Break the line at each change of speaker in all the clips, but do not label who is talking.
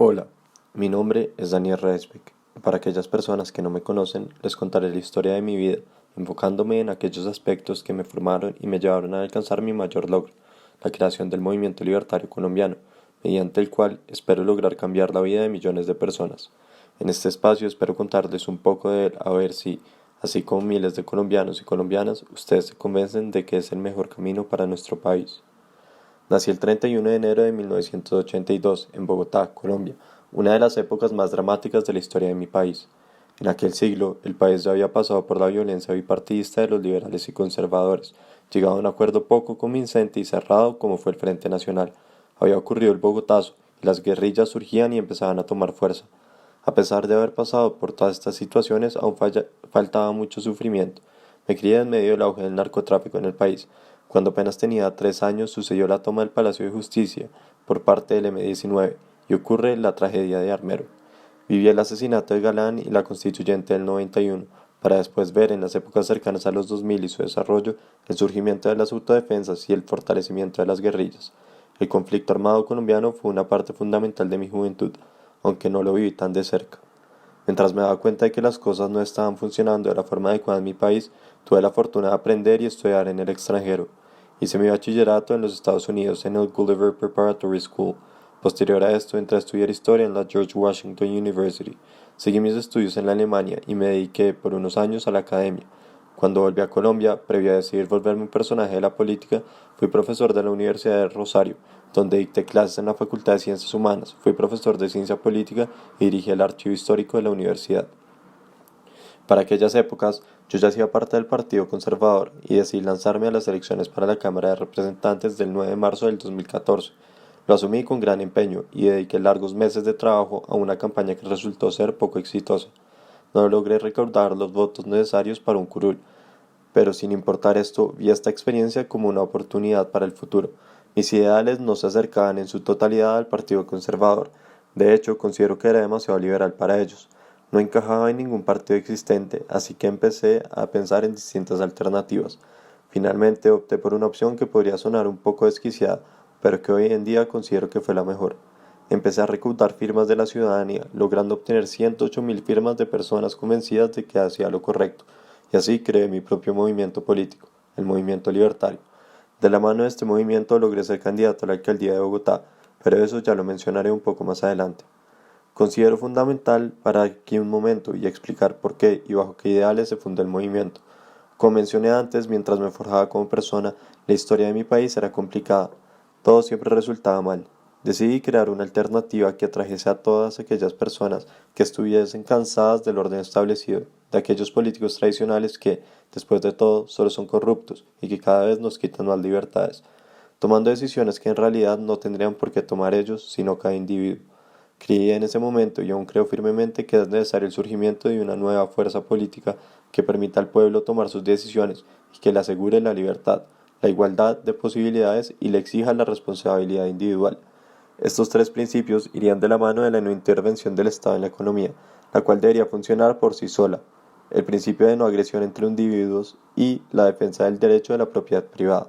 Hola, mi nombre es Daniel Redesbeck. Para aquellas personas que no me conocen, les contaré la historia de mi vida, enfocándome en aquellos aspectos que me formaron y me llevaron a alcanzar mi mayor logro, la creación del movimiento libertario colombiano, mediante el cual espero lograr cambiar la vida de millones de personas. En este espacio espero contarles un poco de él, a ver si, así como miles de colombianos y colombianas, ustedes se convencen de que es el mejor camino para nuestro país. Nací el 31 de enero de 1982 en Bogotá, Colombia, una de las épocas más dramáticas de la historia de mi país. En aquel siglo, el país ya había pasado por la violencia bipartidista de los liberales y conservadores, llegado a un acuerdo poco convincente y cerrado como fue el Frente Nacional. Había ocurrido el Bogotazo, y las guerrillas surgían y empezaban a tomar fuerza. A pesar de haber pasado por todas estas situaciones, aún faltaba mucho sufrimiento. Me crié en medio del auge del narcotráfico en el país. Cuando apenas tenía 3 años sucedió la toma del Palacio de Justicia por parte del M-19 y ocurre la tragedia de Armero. Viví el asesinato de Galán y la constituyente del 91, para después ver en las épocas cercanas a los 2000 y su desarrollo el surgimiento de las autodefensas y el fortalecimiento de las guerrillas. El conflicto armado colombiano fue una parte fundamental de mi juventud, aunque no lo viví tan de cerca. Mientras me daba cuenta de que las cosas no estaban funcionando de la forma adecuada en mi país, tuve la fortuna de aprender y estudiar en el extranjero. Hice mi bachillerato en los Estados Unidos en el Gulliver Preparatory School. Posterior a esto entré a estudiar historia en la George Washington University. Seguí mis estudios en la Alemania y me dediqué por unos años a la academia. Cuando volví a Colombia, previo a decidir volverme un personaje de la política, fui profesor de la Universidad de Rosario, donde dicté clases en la Facultad de Ciencias Humanas, fui profesor de Ciencia Política y dirigí el Archivo Histórico de la universidad. Para aquellas épocas, yo ya hacía parte del Partido Conservador y decidí lanzarme a las elecciones para la Cámara de Representantes del 9 de marzo del 2014. Lo asumí con gran empeño y dediqué largos meses de trabajo a una campaña que resultó ser poco exitosa. No logré recaudar los votos necesarios para un curul, pero sin importar esto, vi esta experiencia como una oportunidad para el futuro. Mis ideales no se acercaban en su totalidad al Partido Conservador. De hecho, considero que era demasiado liberal para ellos. No encajaba en ningún partido existente, así que empecé a pensar en distintas alternativas. Finalmente opté por una opción que podría sonar un poco desquiciada, pero que hoy en día considero que fue la mejor. Empecé a recaudar firmas de la ciudadanía, logrando obtener 108.000 firmas de personas convencidas de que hacía lo correcto, y así creé mi propio movimiento político, el Movimiento Libertario. De la mano de este movimiento logré ser candidato a la alcaldía de Bogotá, pero eso ya lo mencionaré un poco más adelante. Considero fundamental parar aquí un momento y explicar por qué y bajo qué ideales se fundó el movimiento. Como mencioné antes, mientras me forjaba como persona, la historia de mi país era complicada. Todo siempre resultaba mal. Decidí crear una alternativa que atrajese a todas aquellas personas que estuviesen cansadas del orden establecido, de aquellos políticos tradicionales que, después de todo, solo son corruptos y que cada vez nos quitan más libertades, tomando decisiones que en realidad no tendrían por qué tomar ellos, sino cada individuo. Creí en ese momento y aún creo firmemente que es necesario el surgimiento de una nueva fuerza política que permita al pueblo tomar sus decisiones y que le asegure la libertad, la igualdad de posibilidades y le exija la responsabilidad individual. Estos tres principios irían de la mano de la no intervención del Estado en la economía, la cual debería funcionar por sí sola, el principio de no agresión entre individuos y la defensa del derecho de la propiedad privada.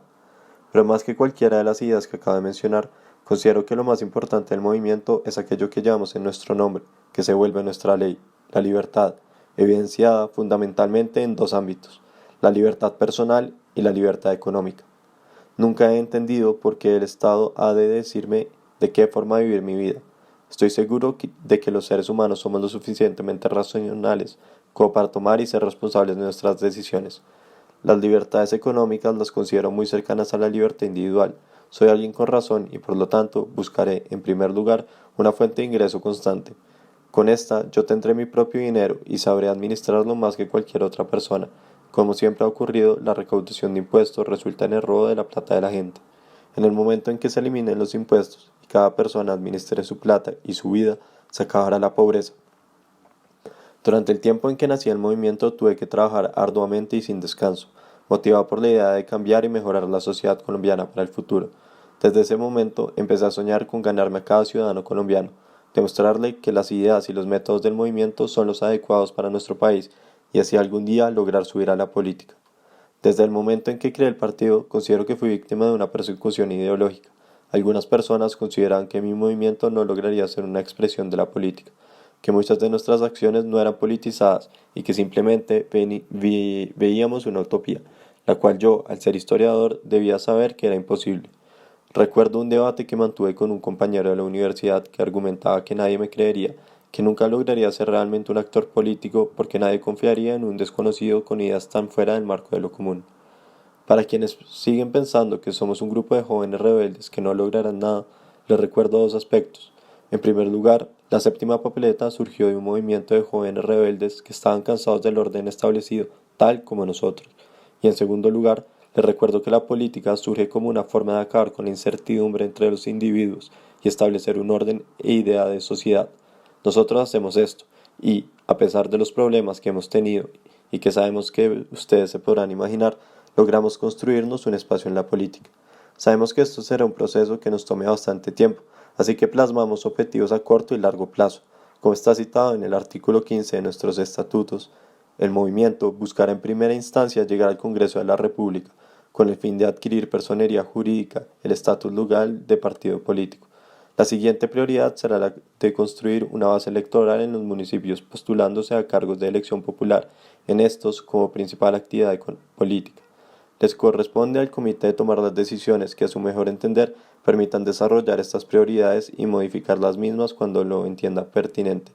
Pero más que cualquiera de las ideas que acabo de mencionar, considero que lo más importante del movimiento es aquello que llevamos en nuestro nombre, que se vuelve nuestra ley, la libertad, evidenciada fundamentalmente en dos ámbitos, la libertad personal y la libertad económica. Nunca he entendido por qué el Estado ha de decirme de qué forma vivir mi vida. Estoy seguro de que los seres humanos somos lo suficientemente racionales como para tomar y ser responsables de nuestras decisiones. Las libertades económicas las considero muy cercanas a la libertad individual. Soy alguien con razón y por lo tanto buscaré, en primer lugar, una fuente de ingreso constante. Con esta yo tendré mi propio dinero y sabré administrarlo más que cualquier otra persona. Como siempre ha ocurrido, la recaudación de impuestos resulta en el robo de la plata de la gente. En el momento en que se eliminen los impuestos y cada persona administre su plata y su vida, se acabará la pobreza. Durante el tiempo en que nací el movimiento tuve que trabajar arduamente y sin descanso, motivado por la idea de cambiar y mejorar la sociedad colombiana para el futuro. Desde ese momento empecé a soñar con ganarme a cada ciudadano colombiano, demostrarle que las ideas y los métodos del movimiento son los adecuados para nuestro país y así algún día lograr subir a la política. Desde el momento en que creé el partido, considero que fui víctima de una persecución ideológica. Algunas personas consideran que mi movimiento no lograría ser una expresión de la política, que muchas de nuestras acciones no eran politizadas y que simplemente veíamos una utopía, la cual yo, al ser historiador, debía saber que era imposible. Recuerdo un debate que mantuve con un compañero de la universidad que argumentaba que nadie me creería, que nunca lograría ser realmente un actor político porque nadie confiaría en un desconocido con ideas tan fuera del marco de lo común. Para quienes siguen pensando que somos un grupo de jóvenes rebeldes que no lograrán nada, les recuerdo dos aspectos. En primer lugar, la séptima papeleta surgió de un movimiento de jóvenes rebeldes que estaban cansados del orden establecido, tal como nosotros. Y en segundo lugar, les recuerdo que la política surge como una forma de acabar con la incertidumbre entre los individuos y establecer un orden e idea de sociedad. Nosotros hacemos esto, y, a pesar de los problemas que hemos tenido y que sabemos que ustedes se podrán imaginar, logramos construirnos un espacio en la política. Sabemos que esto será un proceso que nos tome bastante tiempo, así que plasmamos objetivos a corto y largo plazo. Como está citado en el artículo 15 de nuestros estatutos, el movimiento buscará en primera instancia llegar al Congreso de la República, con el fin de adquirir personería jurídica, el estatus legal de partido político. La siguiente prioridad será la de construir una base electoral en los municipios postulándose a cargos de elección popular, en estos como principal actividad política. Les corresponde al comité tomar las decisiones que a su mejor entender permitan desarrollar estas prioridades y modificar las mismas cuando lo entienda pertinente.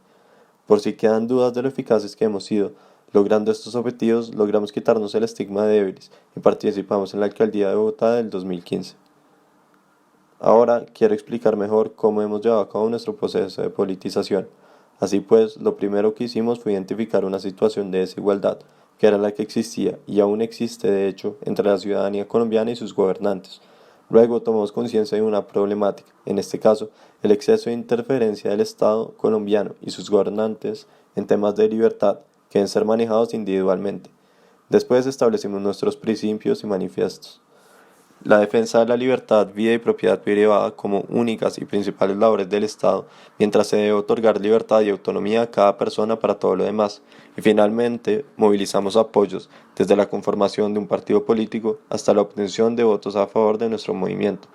Por si quedan dudas de lo eficaces que hemos sido, logrando estos objetivos, logramos quitarnos el estigma de débiles y participamos en la alcaldía de Bogotá del 2015. Ahora quiero explicar mejor cómo hemos llevado a cabo nuestro proceso de politización. Así pues, lo primero que hicimos fue identificar una situación de desigualdad, que era la que existía y aún existe de hecho entre la ciudadanía colombiana y sus gobernantes. Luego tomamos conciencia de una problemática, en este caso, el exceso de interferencia del Estado colombiano y sus gobernantes en temas de libertad que deben ser manejados individualmente. Después establecimos nuestros principios y manifiestos. La defensa de la libertad, vida y propiedad privada como únicas y principales labores del Estado, mientras se debe otorgar libertad y autonomía a cada persona para todo lo demás. Y finalmente, movilizamos apoyos, desde la conformación de un partido político hasta la obtención de votos a favor de nuestro movimiento.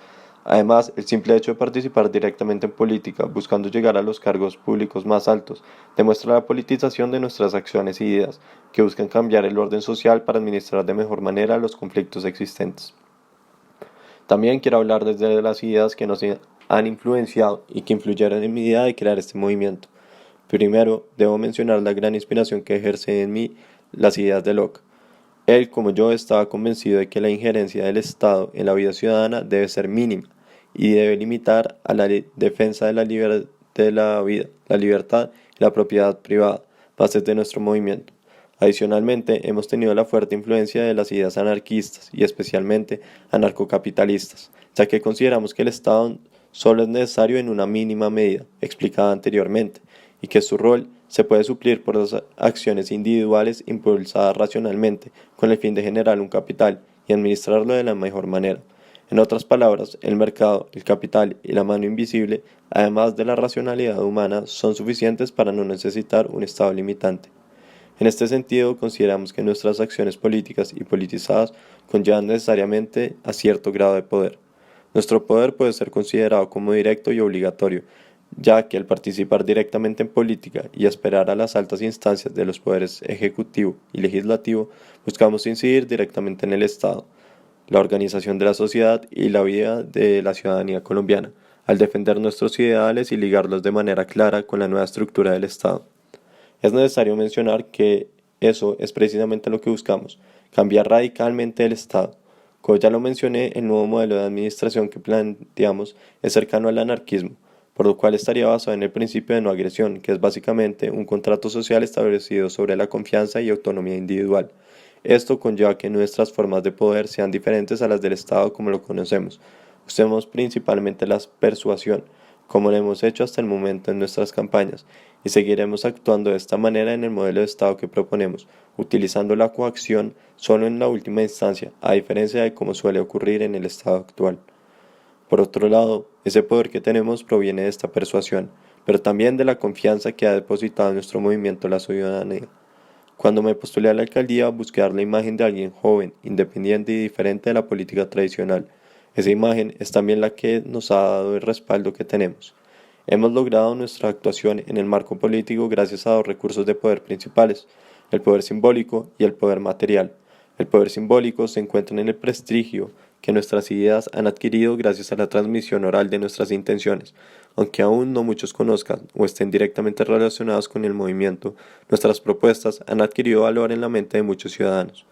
Además, el simple hecho de participar directamente en política, buscando llegar a los cargos públicos más altos, demuestra la politización de nuestras acciones y ideas, que buscan cambiar el orden social para administrar de mejor manera los conflictos existentes. También quiero hablar desde las ideas que nos han influenciado y que influyeron en mi idea de crear este movimiento. Primero, debo mencionar la gran inspiración que ejerce en mí las ideas de Locke. Él, como yo, estaba convencido de que la injerencia del Estado en la vida ciudadana debe ser mínima y debe limitar a la defensa de la vida, la libertad y la propiedad privada, bases de nuestro movimiento. Adicionalmente, hemos tenido la fuerte influencia de las ideas anarquistas y especialmente anarcocapitalistas, ya que consideramos que el Estado solo es necesario en una mínima medida, explicada anteriormente, y que su rol se puede suplir por las acciones individuales impulsadas racionalmente, con el fin de generar un capital y administrarlo de la mejor manera. En otras palabras, el mercado, el capital y la mano invisible, además de la racionalidad humana, son suficientes para no necesitar un Estado limitante. En este sentido, consideramos que nuestras acciones políticas y politizadas conllevan necesariamente a cierto grado de poder. Nuestro poder puede ser considerado como directo y obligatorio, ya que al participar directamente en política y esperar a las altas instancias de los poderes ejecutivo y legislativo, buscamos incidir directamente en el Estado, la organización de la sociedad y la vida de la ciudadanía colombiana, al defender nuestros ideales y ligarlos de manera clara con la nueva estructura del Estado. Es necesario mencionar que eso es precisamente lo que buscamos, cambiar radicalmente el Estado. Como ya lo mencioné, el nuevo modelo de administración que planteamos es cercano al anarquismo, por lo cual estaría basado en el principio de no agresión, que es básicamente un contrato social establecido sobre la confianza y autonomía individual. Esto conlleva que nuestras formas de poder sean diferentes a las del Estado como lo conocemos. Usemos principalmente la persuasión, como lo hemos hecho hasta el momento en nuestras campañas, y seguiremos actuando de esta manera en el modelo de Estado que proponemos, utilizando la coacción solo en la última instancia, a diferencia de cómo suele ocurrir en el Estado actual. Por otro lado, ese poder que tenemos proviene de esta persuasión, pero también de la confianza que ha depositado en nuestro movimiento la ciudadanía. Cuando me postulé a la alcaldía, busqué dar la imagen de alguien joven, independiente y diferente de la política tradicional. Esa imagen es también la que nos ha dado el respaldo que tenemos. Hemos logrado nuestra actuación en el marco político gracias a dos recursos de poder principales, el poder simbólico y el poder material. El poder simbólico se encuentra en el prestigio que nuestras ideas han adquirido gracias a la transmisión oral de nuestras intenciones. Aunque aún no muchos conozcan o estén directamente relacionados con el movimiento, nuestras propuestas han adquirido valor en la mente de muchos ciudadanos.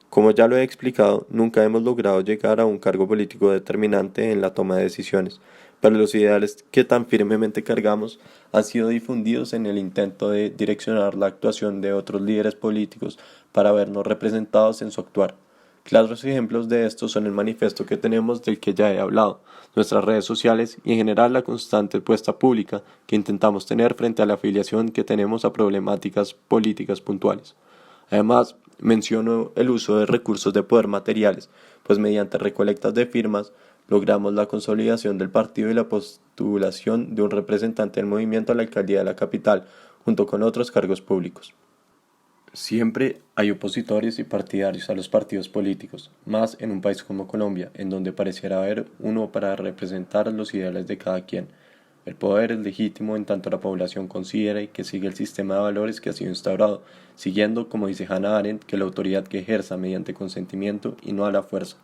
Como ya lo he explicado, nunca hemos logrado llegar a un cargo político determinante en la toma de decisiones, pero los ideales que tan firmemente cargamos han sido difundidos en el intento de direccionar la actuación de otros líderes políticos para vernos representados en su actuar. Claros ejemplos de esto son el manifiesto que tenemos del que ya he hablado, nuestras redes sociales y en general la constante puesta pública que intentamos tener frente a la afiliación que tenemos a problemáticas políticas puntuales. Además, menciono el uso de recursos de poder materiales, pues mediante recolectas de firmas logramos la consolidación del partido y la postulación de un representante del movimiento a la alcaldía de la capital, junto con otros cargos públicos. Siempre hay opositores y partidarios a los partidos políticos, más en un país como Colombia, en donde pareciera haber uno para representar los ideales de cada quien. El poder es legítimo en tanto la población considere que sigue el sistema de valores que ha sido instaurado, siguiendo, como dice Hannah Arendt, que la autoridad que ejerza mediante consentimiento y no a la fuerza.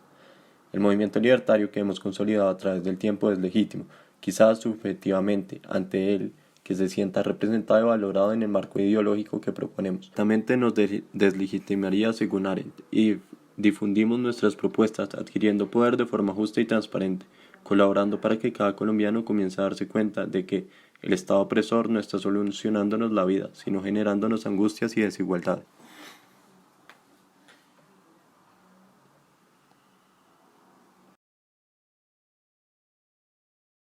El movimiento libertario que hemos consolidado a través del tiempo es legítimo, quizás subjetivamente, ante él, que se sienta representado y valorado en el marco ideológico que proponemos. Realmente nos deslegitimaría según Arendt y difundimos nuestras propuestas adquiriendo poder de forma justa y transparente, colaborando para que cada colombiano comience a darse cuenta de que el Estado opresor no está solucionándonos la vida, sino generándonos angustias y desigualdades.